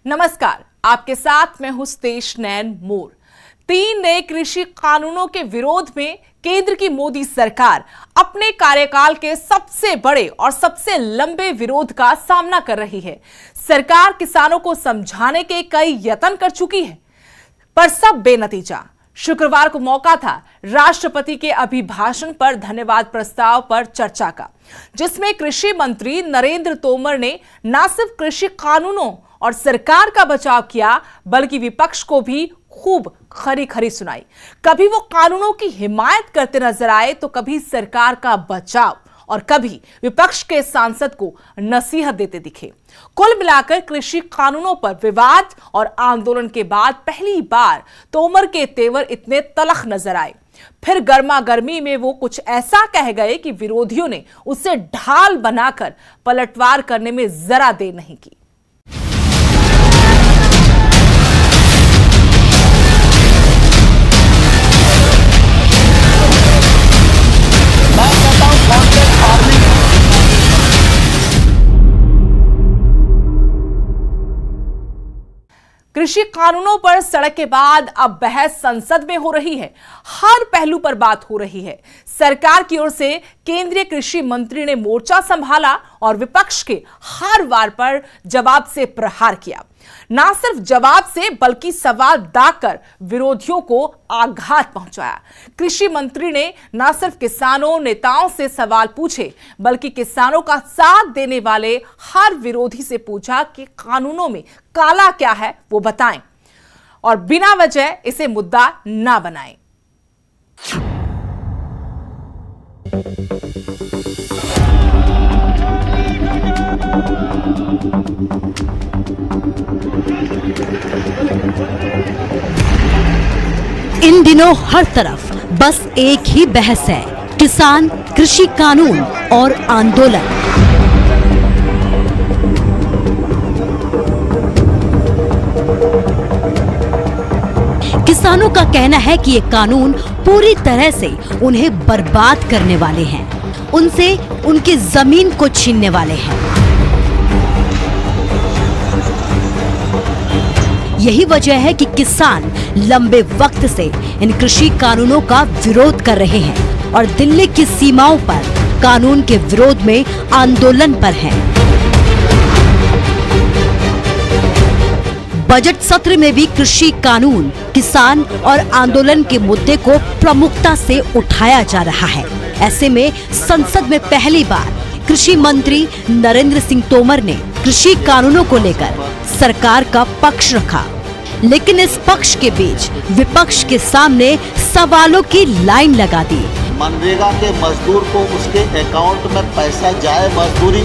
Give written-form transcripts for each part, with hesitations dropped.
नमस्कार, आपके साथ मैं हूं स्तेश नैन मोर। 3 नए कृषि कानूनों के विरोध में केंद्र की मोदी सरकार अपने कार्यकाल के सबसे बड़े और सबसे लंबे विरोध का सामना कर रही है। सरकार किसानों को समझाने के कई यत्न कर चुकी है, पर सब बेनतीजा। शुक्रवार को मौका था राष्ट्रपति के अभिभाषण पर धन्यवाद प्रस्ताव पर चर्चा का, जिसमें कृषि मंत्री नरेंद्र तोमर ने न सिर्फ कृषि कानूनों और सरकार का बचाव किया, बल्कि विपक्ष को भी खूब खरी खरी सुनाई। कभी वो कानूनों की हिमायत करते नजर आए तो कभी सरकार का बचाव और कभी विपक्ष के सांसद को नसीहत देते दिखे। कुल मिलाकर कृषि कानूनों पर विवाद और आंदोलन के बाद पहली बार तोमर के तेवर इतने तलख नजर आए। फिर गर्मा गर्मी में वो कुछ ऐसा कह गए कि विरोधियों ने उसे ढाल बनाकर पलटवार करने में जरा देर नहीं की। कृषि कानूनों पर सड़क के बाद अब बहस संसद में हो रही है। हर पहलू पर बात हो रही है। सरकार की ओर से केंद्रीय कृषि मंत्री ने मोर्चा संभाला और विपक्ष के हर वार पर जवाब से प्रहार किया। ना सिर्फ जवाब से बल्कि सवाल दागकर विरोधियों को आघात पहुंचाया। कृषि मंत्री ने ना सिर्फ किसानों नेताओं से सवाल पूछे, बल्कि किसानों का साथ देने वाले हर विरोधी से पूछा कि कानूनों में काला क्या है वो बताएं और बिना वजह इसे मुद्दा ना बनाएं। इन दिनों हर तरफ बस एक ही बहस है, किसान, कृषि कानून और आंदोलन। किसानों का कहना है कि ये कानून पूरी तरह से उन्हें बर्बाद करने वाले हैं, उनसे उनकी जमीन को छीनने वाले हैं। यही वजह है कि किसान लंबे वक्त से इन कृषि कानूनों का विरोध कर रहे हैं और दिल्ली की सीमाओं पर कानून के विरोध में आंदोलन पर हैं। बजट सत्र में भी कृषि कानून, किसान और आंदोलन के मुद्दे को प्रमुखता से उठाया जा रहा है। ऐसे में संसद में पहली बार कृषि मंत्री नरेंद्र सिंह तोमर ने कृषि कानूनों को लेकर सरकार का पक्ष रखा, लेकिन इस पक्ष के बीच विपक्ष के सामने सवालों की लाइन लगा दी। मनरेगा के मजदूर को उसके अकाउंट में पैसा जाए मजदूरी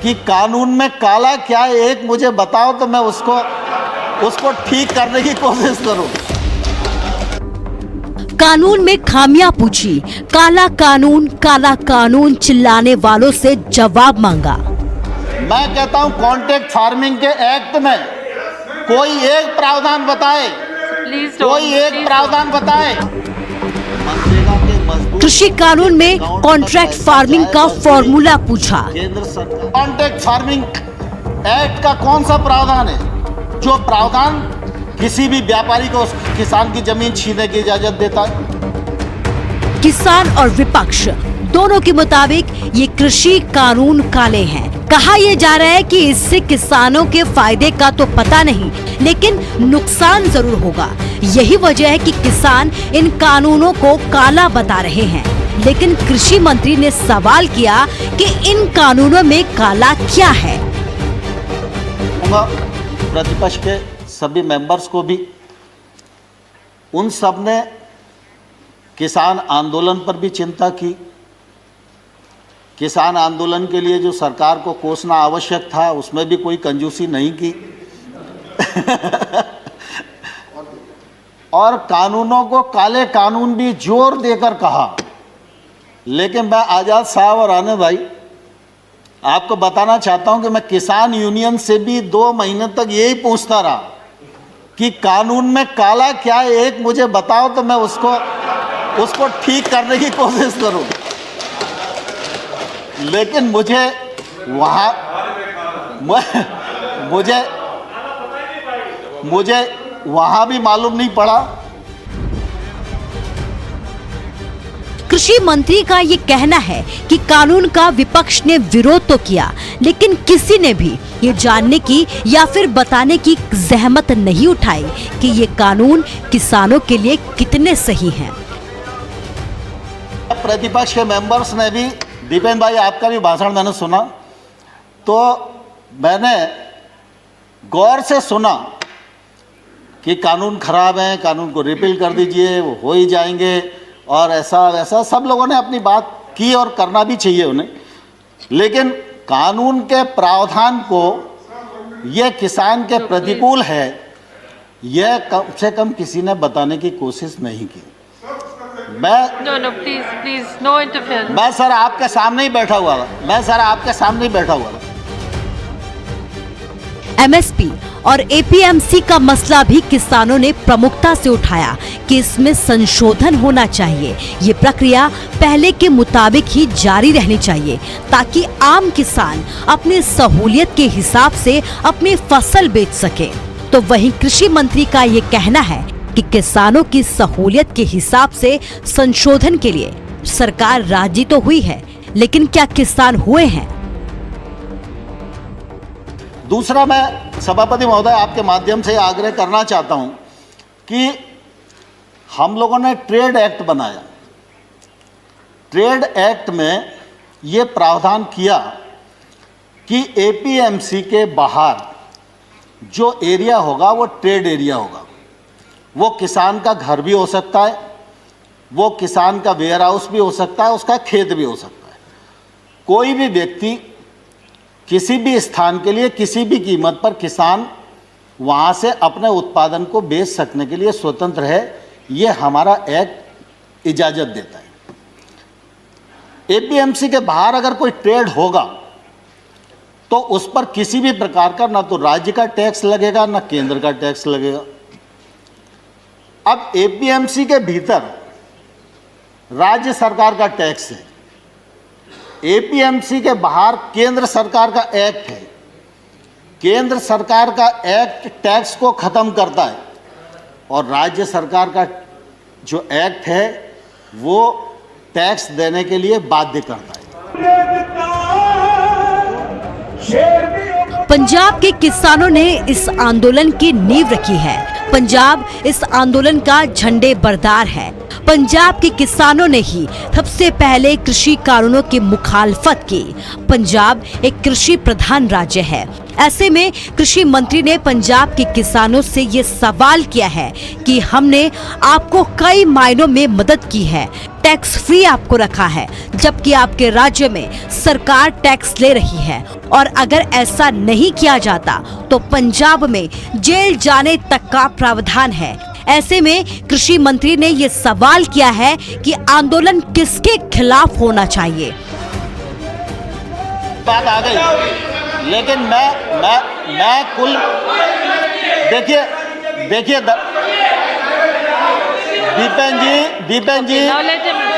कि कानून में काला क्या है, एक मुझे बताओ तो मैं उसको ठीक करने की कोशिश करूं। कानून में खामियां पूछी, काला कानून चिल्लाने वालों से जवाब मांगा। मैं कहता हूं कॉन्ट्रैक्ट फार्मिंग के एक्ट में कोई एक प्रावधान बताए, कोई एक प्रावधान बताए। कृषि कानून में कॉन्ट्रैक्ट फार्मिंग का फॉर्मूला पूछा। केंद्र सरकार कॉन्ट्रैक्ट फार्मिंग एक्ट का कौन सा प्रावधान है जो प्रावधान किसी भी व्यापारी को किसान की जमीन छीनने की इजाजत देता है? किसान और विपक्ष दोनों के मुताबिक ये कृषि कानून काले हैं। कहा यह जा रहा है कि इससे किसानों के फायदे का तो पता नहीं, लेकिन नुकसान जरूर होगा। यही वजह है कि किसान इन कानूनों को काला बता रहे हैं। लेकिन कृषि मंत्री ने सवाल किया कि इन कानूनों में काला क्या है। प्रतिपक्ष के सभी मेंबर्स को भी, उन सब ने किसान आंदोलन पर भी चिंता की। किसान आंदोलन के लिए जो सरकार को कोसना आवश्यक था उसमें भी कोई कंजूसी नहीं की और कानूनों को काले कानून भी जोर देकर कहा। लेकिन मैं आजाद साहब और आने भाई आपको बताना चाहता हूं कि मैं किसान यूनियन से भी 2 महीने तक यही पूछता रहा कि कानून में काला क्या है, एक मुझे बताओ तो मैं उसको ठीक करने की कोशिश करूं। लेकिन मुझे मुझे वहां भी मालूम नहीं पड़ा। कृषि मंत्री का ये कहना है कि कानून का विपक्ष ने विरोध तो किया, लेकिन किसी ने भी ये जानने की या फिर बताने की जहमत नहीं उठाई कि ये कानून किसानों के लिए कितने सही हैं। प्रतिपक्ष के मेंबर्स ने भी, दीपेन भाई आपका भी भाषण मैंने सुना, तो मैंने गौर से सुना कि कानून खराब है, कानून को रिपील कर दीजिए, वो हो ही जाएंगे और ऐसा वैसा सब लोगों ने अपनी बात की और करना भी चाहिए उन्हें। लेकिन कानून के प्रावधान को ये किसान के प्रतिकूल है, यह कम से कम किसी ने बताने की कोशिश नहीं की। No, please, no interference. मैं सर आपके सामने ही बैठा हुआ था। एमएसपी और एपीएमसी का मसला भी किसानों ने प्रमुखता से उठाया कि इसमें संशोधन होना चाहिए। ये प्रक्रिया पहले के मुताबिक ही जारी रहनी चाहिए ताकि आम किसान अपनी सहूलियत के हिसाब से अपनी फसल बेच सके। तो वहीं कृषि मंत्री का ये कहना है कि किसानों की सहूलियत के हिसाब से संशोधन के लिए सरकार राजी तो हुई है, लेकिन क्या किसान हुए हैं? दूसरा, मैं सभापति महोदय आपके माध्यम से आग्रह करना चाहता हूं कि हम लोगों ने ट्रेड एक्ट बनाया। ट्रेड एक्ट में ये प्रावधान किया कि एपीएमसी के बाहर जो एरिया होगा वो ट्रेड एरिया होगा। वो किसान का घर भी हो सकता है, वो किसान का वेयर हाउस भी हो सकता है, उसका खेत भी हो सकता है। कोई भी व्यक्ति किसी भी स्थान के लिए किसी भी कीमत पर किसान वहाँ से अपने उत्पादन को बेच सकने के लिए स्वतंत्र है, ये हमारा एक्ट इजाज़त देता है। एपीएमसी के बाहर अगर कोई ट्रेड होगा तो उस पर किसी भी प्रकार का ना तो राज्य का टैक्स लगेगा ना केंद्र का टैक्स लगेगा। अब एपीएमसी के भीतर राज्य सरकार का टैक्स है, एपीएमसी के बाहर केंद्र सरकार का एक्ट है। केंद्र सरकार का एक्ट टैक्स को खत्म करता है और राज्य सरकार का जो एक्ट है वो टैक्स देने के लिए बाध्य करता है। पंजाब के किसानों ने इस आंदोलन की नींव रखी है। पंजाब इस आंदोलन का झंडे बरदार है। पंजाब के किसानों ने ही सबसे पहले कृषि कानूनों की मुखालफत की। पंजाब एक कृषि प्रधान राज्य है। ऐसे में कृषि मंत्री ने पंजाब के किसानों से ये सवाल किया है कि हमने आपको कई मायनों में मदद की है, टैक्स फ्री आपको रखा है, जबकि आपके राज्य में सरकार टैक्स ले रही है, और अगर ऐसा नहीं किया जाता तो पंजाब में जेल जाने तक का प्रावधान है। ऐसे में कृषि मंत्री ने ये सवाल किया है कि आंदोलन किसके खिलाफ होना चाहिए। बात आ गई, लेकिन मैं कुल देखिए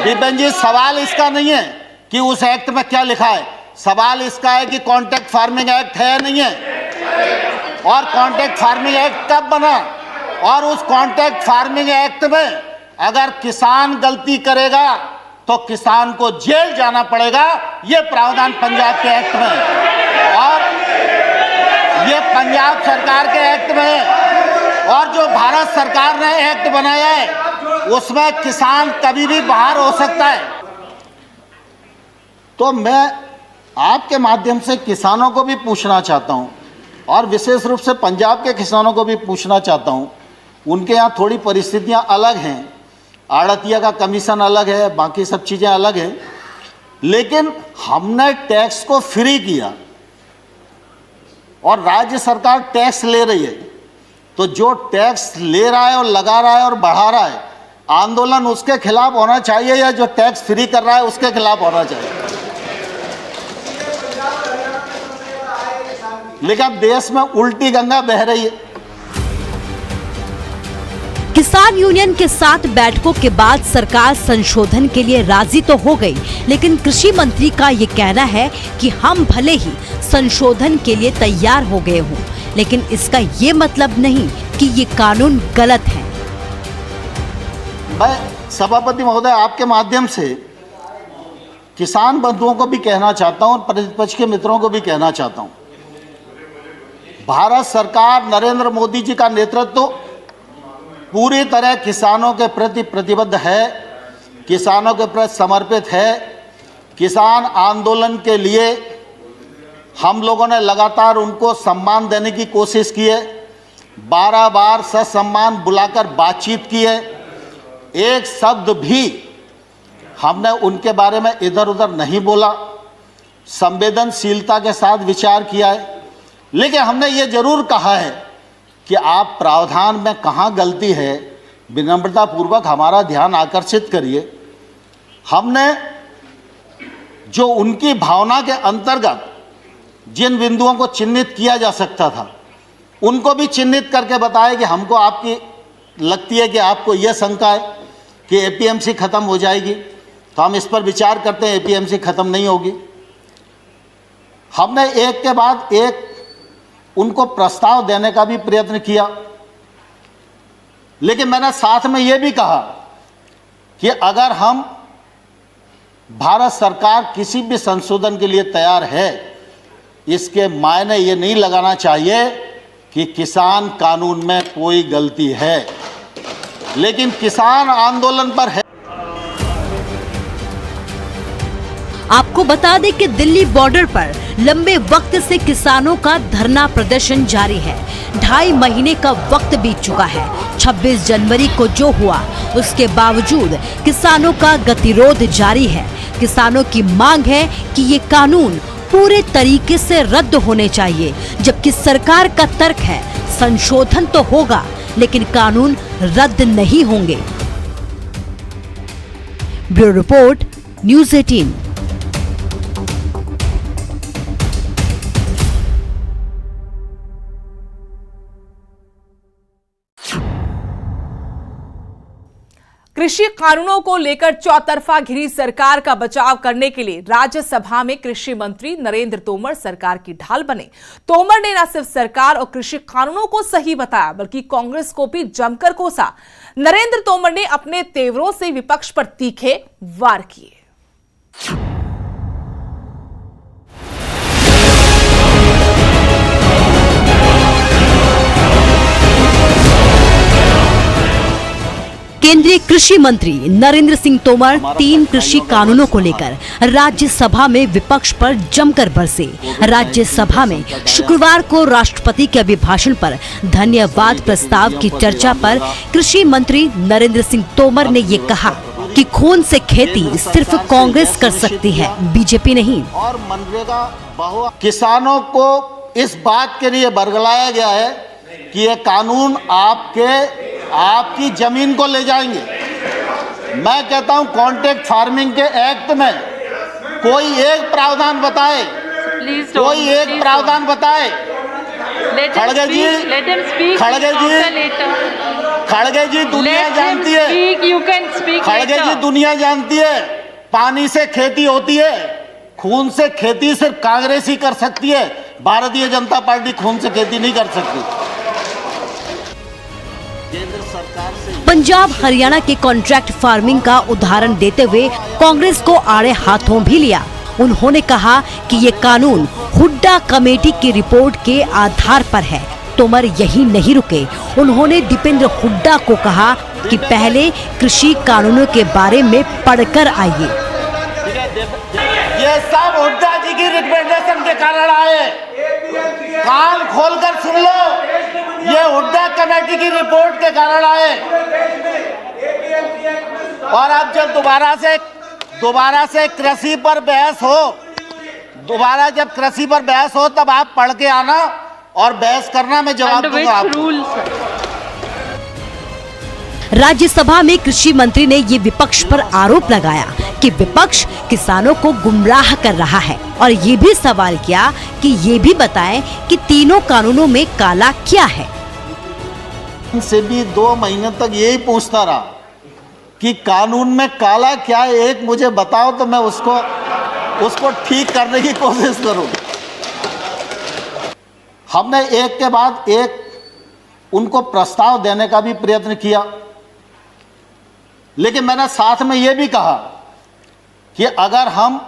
दीपेन जी सवाल इसका नहीं है कि उस एक्ट में क्या लिखा है। सवाल इसका है कि कॉन्ट्रैक्ट फार्मिंग एक्ट है या नहीं है, और कॉन्ट्रैक्ट फार्मिंग एक्ट कब बना, और उस कॉन्ट्रैक्ट फार्मिंग एक्ट में अगर किसान गलती करेगा तो किसान को जेल जाना पड़ेगा। ये प्रावधान पंजाब के एक्ट में, और ये पंजाब सरकार के एक्ट में, और जो भारत सरकार ने एक्ट बनाया है उसमें किसान कभी भी बाहर हो सकता है। तो मैं आपके माध्यम से किसानों को भी पूछना चाहता हूं, और विशेष रूप से पंजाब के किसानों को भी पूछना चाहता हूं। उनके यहाँ थोड़ी परिस्थितियां अलग हैं, आड़तिया का कमीशन अलग है, बाकी सब चीज़ें अलग हैं, लेकिन हमने टैक्स को फ्री किया और राज्य सरकार टैक्स ले रही है। तो जो टैक्स ले रहा है और लगा रहा है और बढ़ा रहा है, आंदोलन उसके खिलाफ होना चाहिए या जो टैक्स फ्री कर रहा है उसके खिलाफ होना चाहिए। लेकिन अब देश में उल्टी गंगा बह रही है। किसान यूनियन के साथ बैठकों के बाद सरकार संशोधन के लिए राजी तो हो गई, लेकिन कृषि मंत्री का ये कहना है कि हम भले ही संशोधन के लिए तैयार हो गए हों, लेकिन इसका ये मतलब नहीं कि ये कानून गलत है। मैं सभापति महोदय आपके माध्यम से किसान बंधुओं को भी कहना चाहता हूं और प्रतिपक्ष के मित्रों को भी कहना चाहता हूं, भारत सरकार नरेंद्र मोदी जी का नेतृत्व पूरी तरह किसानों के प्रति प्रतिबद्ध है, किसानों के प्रति समर्पित है। किसान आंदोलन के लिए हम लोगों ने लगातार उनको सम्मान देने की कोशिश की है, 12 बार ससम्मान बुलाकर बातचीत की है, एक शब्द भी हमने उनके बारे में इधर उधर नहीं बोला, संवेदनशीलता के साथ विचार किया है। लेकिन हमने ये जरूर कहा है कि आप प्रावधान में कहाँ गलती है, विनम्रतापूर्वक हमारा ध्यान आकर्षित करिए। हमने जो उनकी भावना के अंतर्गत जिन बिंदुओं को चिन्हित किया जा सकता था उनको भी चिन्हित करके बताया कि हमको आपकी लगती है कि आपको यह शंका है कि एपीएमसी खत्म हो जाएगी, तो हम इस पर विचार करते हैं। एपीएमसी खत्म नहीं होगी। हमने एक के बाद एक उनको प्रस्ताव देने का भी प्रयत्न किया, लेकिन मैंने साथ में यह भी कहा कि अगर हम भारत सरकार किसी भी संशोधन के लिए तैयार है, इसके मायने ये नहीं लगाना चाहिए कि किसान कानून में कोई गलती है, लेकिन किसान आंदोलन पर है। आपको बता दें कि दिल्ली बॉर्डर पर लंबे वक्त से किसानों का धरना प्रदर्शन जारी है। 2.5 महीने का वक्त बीत चुका है। 26 जनवरी को जो हुआ उसके बावजूद किसानों का गतिरोध जारी है। किसानों की मांग है कि ये कानून पूरे तरीके से रद्द होने चाहिए, जबकि सरकार का तर्क है संशोधन तो होगा लेकिन कानून रद्द नहीं होंगे। Bureau report, news 18। कृषि कानूनों को लेकर चौतरफा घिरी सरकार का बचाव करने के लिए राज्यसभा में कृषि मंत्री नरेंद्र तोमर सरकार की ढाल बने। तोमर ने न सिर्फ सरकार और कृषि कानूनों को सही बताया बल्कि कांग्रेस को भी जमकर कोसा। नरेंद्र तोमर ने अपने तेवरों से विपक्ष पर तीखे वार किए। केंद्रीय कृषि मंत्री नरेंद्र सिंह तोमर 3 कृषि कानूनों को लेकर राज्यसभा में विपक्ष पर जमकर बरसे। राज्यसभा में शुक्रवार को राष्ट्रपति के अभिभाषण पर धन्यवाद प्रस्ताव की चर्चा पर कृषि मंत्री नरेंद्र सिंह तोमर ने ये कहा कि खून से खेती सिर्फ कांग्रेस कर सकती है, बीजेपी नहीं। और मनरेगा किसानों को इस बात के लिए बरगलाया गया है कि ये कानून आपकी जमीन को ले जाएंगे। मैं कहता हूं कॉन्ट्रैक्ट फार्मिंग के एक्ट में कोई एक प्रावधान बताए, कोई एक प्रावधान बताए। खड़गे जी दुनिया जानती है, खड़गे जी दुनिया जानती है, पानी से खेती होती है, खून से खेती सिर्फ कांग्रेस ही कर सकती है, भारतीय जनता पार्टी खून से खेती नहीं कर सकती। पंजाब हरियाणा के कॉन्ट्रैक्ट फार्मिंग का उदाहरण देते हुए कांग्रेस को आड़े हाथों भी लिया। उन्होंने कहा कि ये कानून हुड्डा कमेटी की रिपोर्ट के आधार पर है। तोमर यही नहीं रुके, उन्होंने दीपेंद्र हुड्डा को कहा कि पहले कृषि कानूनों के बारे में पढ़कर आइए। ये सब हुड्डा जी की रिकमेंडेशन के कारण आए, कान खोलकर सुन लो, ये हुड्डा कमेटी की रिपोर्ट के कारण आए। और अब जब दोबारा से कृषि पर बहस हो, जब कृषि पर बहस हो तब आप पढ़ के आना और बहस करना, मैं जवाब दूंगा आपको। राज्यसभा में कृषि मंत्री ने ये विपक्ष पर आरोप लगाया कि विपक्ष किसानों को गुमराह कर रहा है और ये भी सवाल किया कि ये भी बताएं कि तीनों कानूनों में काला क्या है। से भी 2 महीने तक यही पूछता रहा कि कानून में काला क्या है, एक मुझे बताओ तो मैं उसको ठीक करने की कोशिश करूं। हमने एक के बाद एक उनको प्रस्ताव देने का भी प्रयत्न किया, लेकिन मैंने साथ में यह भी कहा कि अगर हम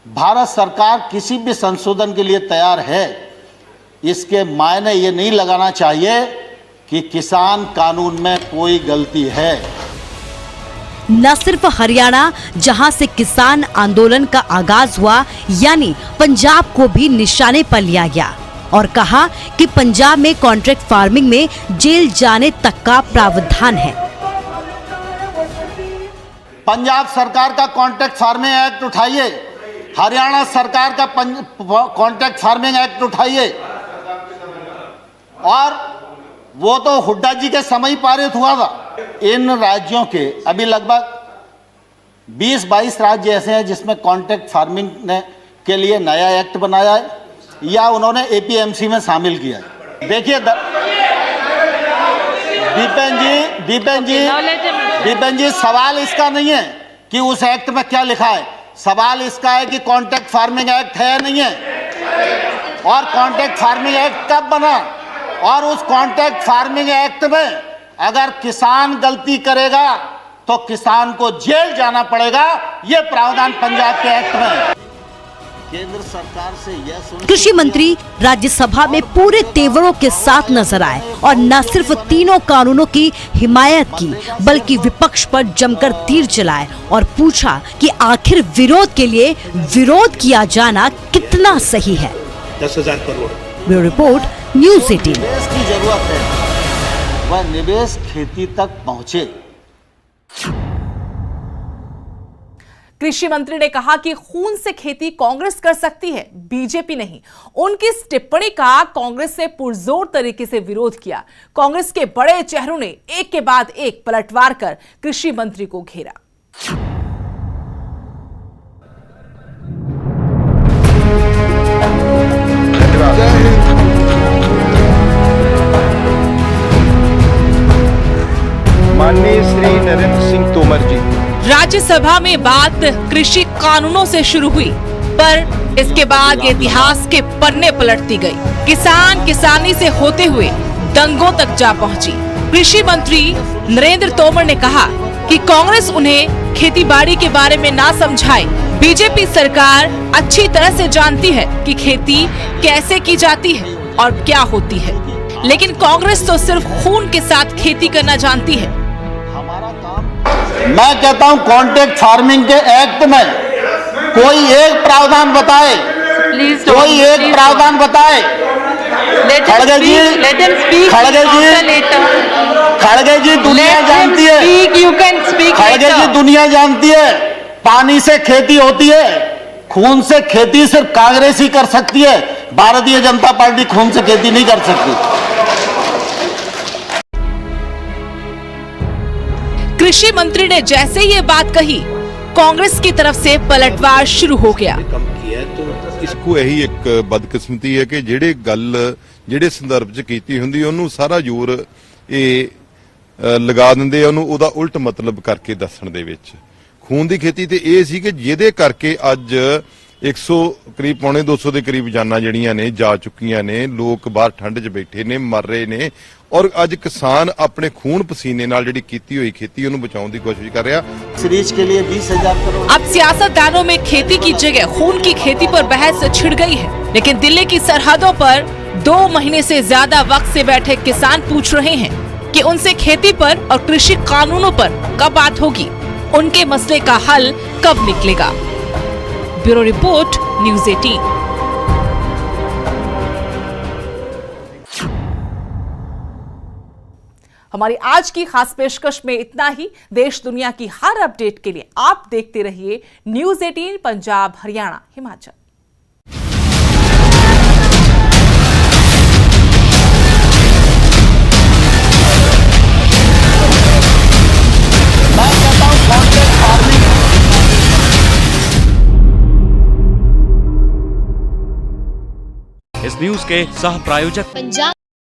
भारत सरकार किसी भी संशोधन के लिए तैयार है, इसके मायने ये नहीं लगाना चाहिए कि किसान कानून में कोई गलती है। न सिर्फ हरियाणा, जहां से किसान आंदोलन का आगाज हुआ, यानी पंजाब को भी निशाने पर लिया गया और कहा कि पंजाब में कॉन्ट्रैक्ट फार्मिंग में जेल जाने तक का प्रावधान है। पंजाब सरकार का कॉन्ट्रैक्ट फार्मिंग एक्ट उठाइए, हरियाणा सरकार का कॉन्ट्रैक्ट फार्मिंग एक्ट उठाइए, और वो तो हुड्डा जी के समय ही पारित हुआ था। इन राज्यों के अभी लगभग 20-22 राज्य ऐसे हैं जिसमें कॉन्ट्रैक्ट फार्मिंग के लिए नया एक्ट बनाया है या उन्होंने एपीएमसी में शामिल किया है। देखिए दीपेन जी, सवाल इसका नहीं है कि उस एक्ट में क्या लिखा है, सवाल इसका है कि कॉन्ट्रैक्ट फार्मिंग एक्ट है या नहीं है, और कॉन्ट्रैक्ट फार्मिंग एक्ट कब बना, और उस कॉन्ट्रैक्ट फार्मिंग एक्ट में अगर किसान गलती करेगा तो किसान को जेल जाना पड़ेगा। यह प्रावधान पंजाब के एक्ट में। केंद्र सरकार से यह कृषि मंत्री राज्यसभा में पूरे तेवरों के साथ नजर आए और न सिर्फ तीनों कानूनों की हिमायत की, बल्कि विपक्ष पर जमकर तीर चलाए और पूछा कि आखिर विरोध के लिए विरोध किया जाना कितना सही है। 10,000 करोड़। Bureau report, news 18। निवेश की जरूरत है, वह निवेश खेती तक पहुंचे। कृषि मंत्री ने कहा कि खून से खेती कांग्रेस कर सकती है, बीजेपी नहीं। उनकी इस टिप्पणी का कांग्रेस ने पुरजोर तरीके से विरोध किया। कांग्रेस के बड़े चेहरों ने एक के बाद एक पलटवार कर कृषि मंत्री को घेरा। माननीय श्री नरेंद्र सिंह तोमर जी। राज्यसभा में बात कृषि कानूनों से शुरू हुई, पर इसके बाद इतिहास के पन्ने पलटती गई। किसान किसानी से होते हुए दंगों तक जा पहुंची। कृषि मंत्री नरेंद्र तोमर ने कहा कि कांग्रेस उन्हें खेती-बाड़ी के बारे में ना समझाए। बीजेपी सरकार अच्छी तरह से जानती है कि खेती कैसे की जाती है और क्या होती है, लेकिन कांग्रेस तो सिर्फ खून के साथ खेती करना जानती है। मैं कहता हूं कॉन्ट्रैक्ट फार्मिंग के एक्ट में कोई एक प्रावधान बताए, कोई एक प्रावधान बताए। खड़गे जी दुनिया जानती है, खड़गे जी दुनिया जानती है, पानी से खेती होती है, खून से खेती सिर्फ कांग्रेस ही कर सकती है। भारतीय जनता पार्टी खून से खेती नहीं कर सकती। कृषि मंत्री ने जैसे ये बात कही, कांग्रेस की तरफ से पलटवार शुरू हो गया। इसको यही एक बदकिस्मती है कि ਜਿਹੜੇ ਸੰਦਰਭ 'ਚ ਕੀਤੀ ਹੁੰਦੀ ਉਹਨੂੰ ਸਾਰਾ ਜ਼ੋਰ ਇਹ ਲਗਾ ਦਿੰਦੇ ਆ, ਉਹਨੂੰ ਉਹਦਾ ਉਲਟ ਮਤਲਬ ਕਰਕੇ ਦੱਸਣ ਦੇ ਵਿੱਚ। ਖੂਨ ਦੀ ਖੇਤੀ ਤੇ ਇਹ ਸੀ ਕਿ ਜਿਹਦੇ ਕਰਕੇ ਅੱਜ 100 ਕਰੀਬ ਪੌਣੇ 200 ਦੇ ਕਰੀਬ ਜਾਨਾਂ ਜਿਹੜੀਆਂ ਨੇ ਜਾ ਚੁੱਕੀਆਂ ਨੇ, ਲੋਕ ਬਾਹਰ ਠੰਡ 'ਚ ਬੈਠੇ ਨੇ, ਮਰ ਰਹੇ ਨੇ, और आज किसान अपने खून पसीने नाल जिहड़ी कीती हुई खेती उन्हें बचाने की कोशिश कर रहा। सीरीज के लिए 20,000 करोड़। अब सियासतदानों में खेती की जगह खून की खेती पर बहस छिड़ गई है, लेकिन दिल्ली की सरहदों पर 2 महीने से ज्यादा वक्त से बैठे किसान पूछ रहे हैं कि उनसे खेती पर और कृषि कानूनों पर कब बात होगी, उनके मसले का हल कब निकलेगा। Bureau report, news 18। हमारी आज की खास पेशकश में इतना ही। देश दुनिया की हर अपडेट के लिए आप देखते रहिए न्यूज़ 18 पंजाब, हरियाणा, हिमाचल। इस न्यूज के सह प्रायोजक पंजाब